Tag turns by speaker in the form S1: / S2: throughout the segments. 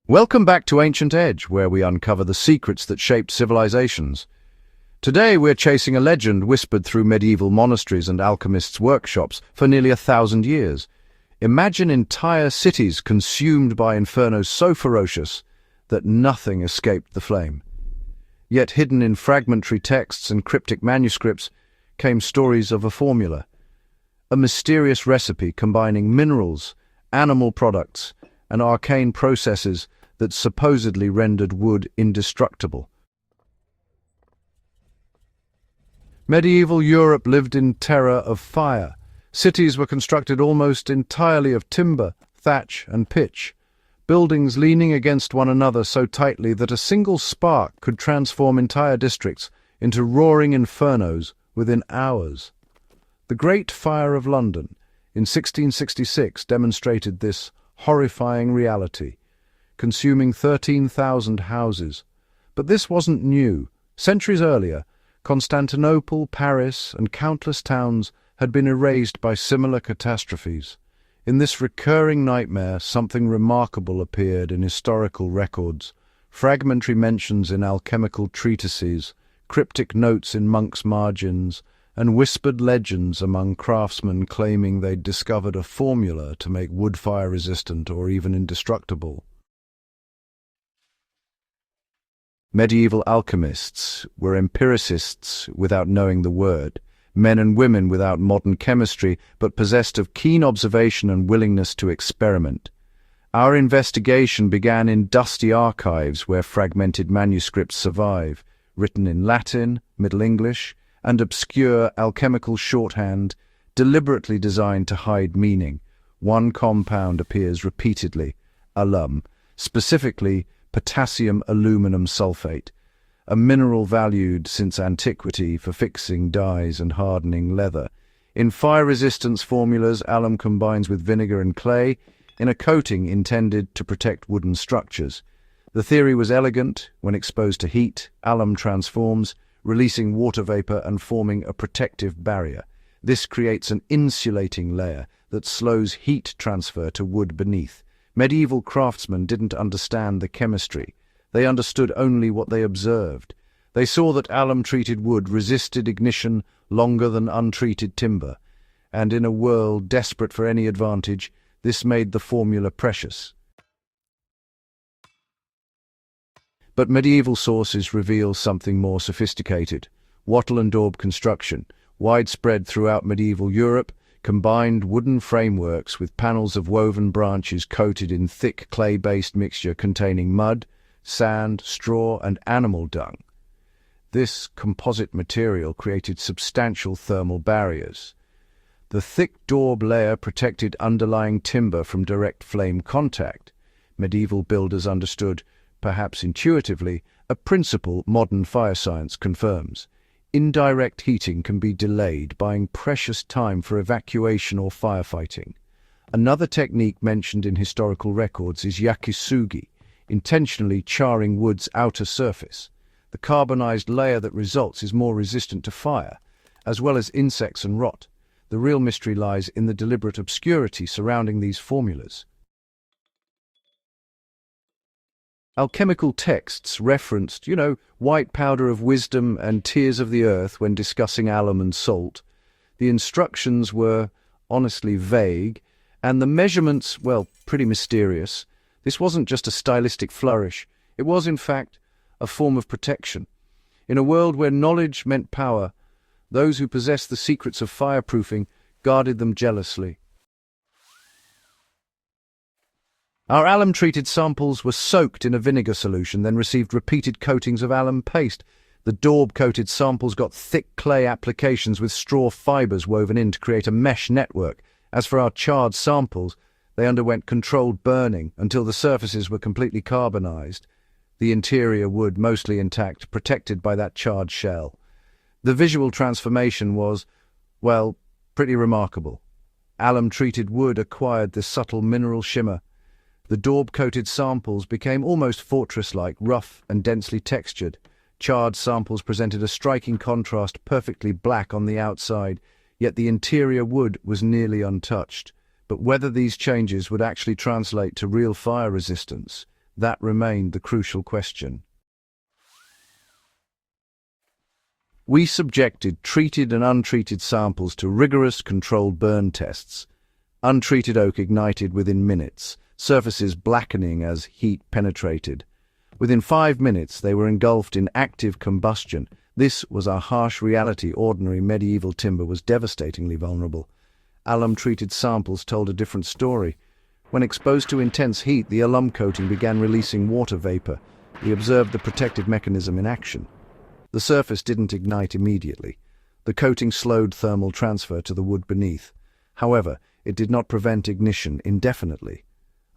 S1: Welcome back to Ancient Edge, where we uncover the secrets that shaped civilizations. Today we're chasing a legend whispered through medieval monasteries and alchemists' workshops for nearly 1,000 years. Imagine entire cities consumed by infernos so ferocious that nothing escaped the flame. Yet hidden in fragmentary texts and cryptic manuscripts came stories of a formula, a mysterious recipe combining minerals, animal products, and arcane processes that supposedly rendered wood indestructible. Medieval Europe lived in terror of fire. Cities were constructed almost entirely of timber, thatch, and pitch, buildings leaning against one another so tightly that a single spark could transform entire districts into roaring infernos within hours. The Great Fire of London in 1666 demonstrated this horrifying reality, consuming 13,000 houses. But this wasn't new. Centuries earlier, Constantinople, Paris, and countless towns had been erased by similar catastrophes. In this recurring nightmare, something remarkable appeared in historical records: fragmentary mentions in alchemical treatises, cryptic notes in monks' margins, and whispered legends among craftsmen claiming they'd discovered a formula to make wood fire-resistant or even indestructible. Medieval alchemists were empiricists without knowing the word, men and women without modern chemistry, but possessed of keen observation and willingness to experiment. Our investigation began in dusty archives where fragmented manuscripts survive, written in Latin, Middle English, and obscure alchemical shorthand, deliberately designed to hide meaning. One compound appears repeatedly, alum, specifically potassium aluminum sulfate, a mineral valued since antiquity for fixing dyes and hardening leather. In fire-resistance formulas, alum combines with vinegar and clay in a coating intended to protect wooden structures. The theory was elegant. When exposed to heat, alum transforms, releasing water vapor and forming a protective barrier. This creates an insulating layer that slows heat transfer to wood beneath. Medieval craftsmen didn't understand the chemistry. They understood only what they observed. They saw that alum-treated wood resisted ignition longer than untreated timber, and in a world desperate for any advantage, this made the formula precious. But medieval sources reveal something more sophisticated. Wattle and daub construction, widespread throughout medieval Europe, combined wooden frameworks with panels of woven branches coated in thick clay-based mixture containing mud, sand, straw, and animal dung. This composite material created substantial thermal barriers. The thick daub layer protected underlying timber from direct flame contact. Medieval builders understood, perhaps intuitively, a principle modern fire science confirms. Indirect heating can be delayed, buying precious time for evacuation or firefighting. Another technique mentioned in historical records is yakisugi, intentionally charring wood's outer surface. The carbonized layer that results is more resistant to fire, as well as insects and rot. The real mystery lies in the deliberate obscurity surrounding these formulas. Alchemical texts referenced, white powder of wisdom and tears of the earth when discussing alum and salt. The instructions were honestly vague, and the measurements, pretty mysterious. This wasn't just a stylistic flourish. It was, in fact, a form of protection. In a world where knowledge meant power, those who possessed the secrets of fireproofing guarded them jealously. Our alum-treated samples were soaked in a vinegar solution, then received repeated coatings of alum paste. The daub-coated samples got thick clay applications with straw fibers woven in to create a mesh network. As for our charred samples, they underwent controlled burning until the surfaces were completely carbonized, the interior wood mostly intact, protected by that charred shell. The visual transformation was, pretty remarkable. Alum-treated wood acquired this subtle mineral shimmer. The daub-coated samples became almost fortress-like, rough and densely textured. Charred samples presented a striking contrast, perfectly black on the outside, yet the interior wood was nearly untouched. But whether these changes would actually translate to real fire resistance, That remained the crucial question. We subjected treated and untreated samples to rigorous controlled burn tests. Untreated oak ignited within minutes, surfaces blackening as heat penetrated. Within 5 minutes, they were engulfed in active combustion. This was our harsh reality. Ordinary medieval timber was devastatingly vulnerable. Alum-treated samples told a different story. When exposed to intense heat, the alum coating began releasing water vapor. We observed the protective mechanism in action. The surface didn't ignite immediately. The coating slowed thermal transfer to the wood beneath. However, it did not prevent ignition indefinitely.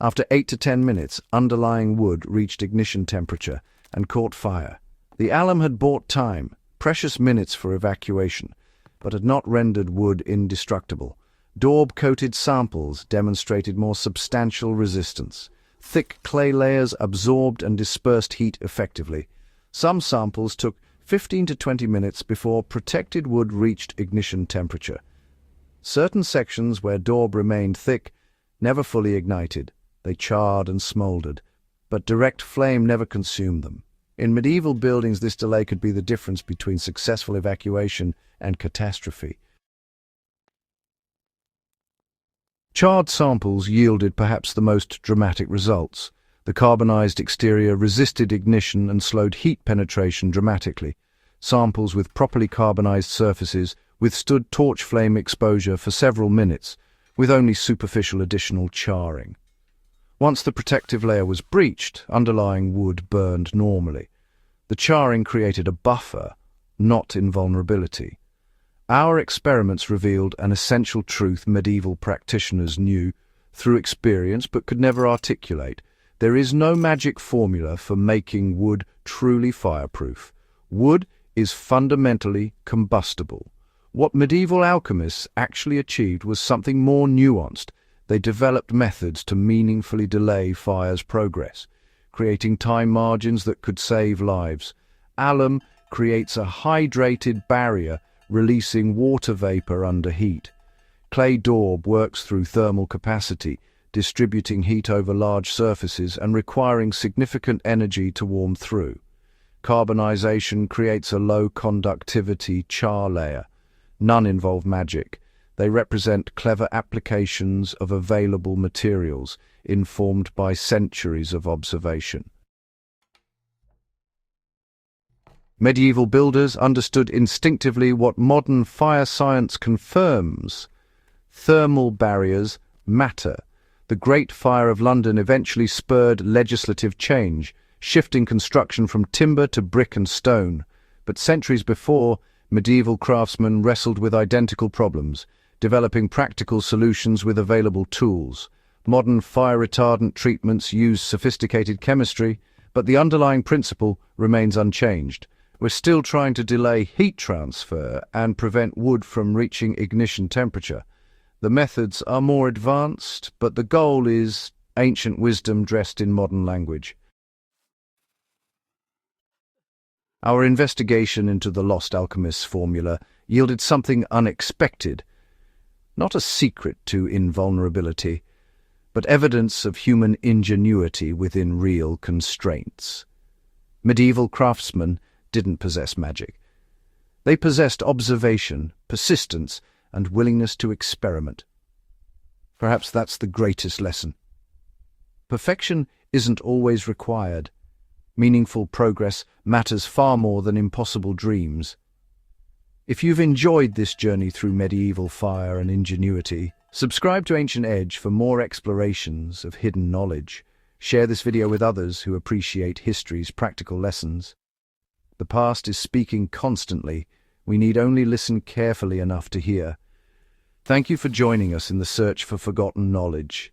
S1: After 8 to 10 minutes, underlying wood reached ignition temperature and caught fire. The alum had bought time, precious minutes for evacuation, but had not rendered wood indestructible. Daub-coated samples demonstrated more substantial resistance. Thick clay layers absorbed and dispersed heat effectively. Some samples took 15 to 20 minutes before protected wood reached ignition temperature. Certain sections where daub remained thick never fully ignited. They charred and smoldered, but direct flame never consumed them. In medieval buildings, this delay could be the difference between successful evacuation and catastrophe. Charred samples yielded perhaps the most dramatic results. The carbonized exterior resisted ignition and slowed heat penetration dramatically. Samples with properly carbonized surfaces withstood torch flame exposure for several minutes, with only superficial additional charring. Once the protective layer was breached, underlying wood burned normally. The charring created a buffer, not invulnerability. Our experiments revealed an essential truth medieval practitioners knew through experience but could never articulate. There is no magic formula for making wood truly fireproof. Wood is fundamentally combustible. What medieval alchemists actually achieved was something more nuanced. They developed methods to meaningfully delay fire's progress, creating time margins that could save lives. Alum creates a hydrated barrier, releasing water vapor under heat. Clay daub works through thermal capacity, distributing heat over large surfaces and requiring significant energy to warm through. Carbonization creates a low-conductivity char layer. None involve magic. They represent clever applications of available materials, informed by centuries of observation. Medieval builders understood instinctively what modern fire science confirms. Thermal barriers matter. The Great Fire of London eventually spurred legislative change, shifting construction from timber to brick and stone. But centuries before, medieval craftsmen wrestled with identical problems, developing practical solutions with available tools. Modern fire-retardant treatments use sophisticated chemistry, but the underlying principle remains unchanged. We're still trying to delay heat transfer and prevent wood from reaching ignition temperature. The methods are more advanced, but the goal is ancient wisdom dressed in modern language. Our investigation into the lost alchemist's formula yielded something unexpected. Not a secret to invulnerability, but evidence of human ingenuity within real constraints. Medieval craftsmen didn't possess magic. They possessed observation, persistence, and willingness to experiment. Perhaps that's the greatest lesson. Perfection isn't always required. Meaningful progress matters far more than impossible dreams. If you've enjoyed this journey through medieval fire and ingenuity, subscribe to Ancient Edge for more explorations of hidden knowledge. Share this video with others who appreciate history's practical lessons. The past is speaking constantly. We need only listen carefully enough to hear. Thank you for joining us in the search for forgotten knowledge.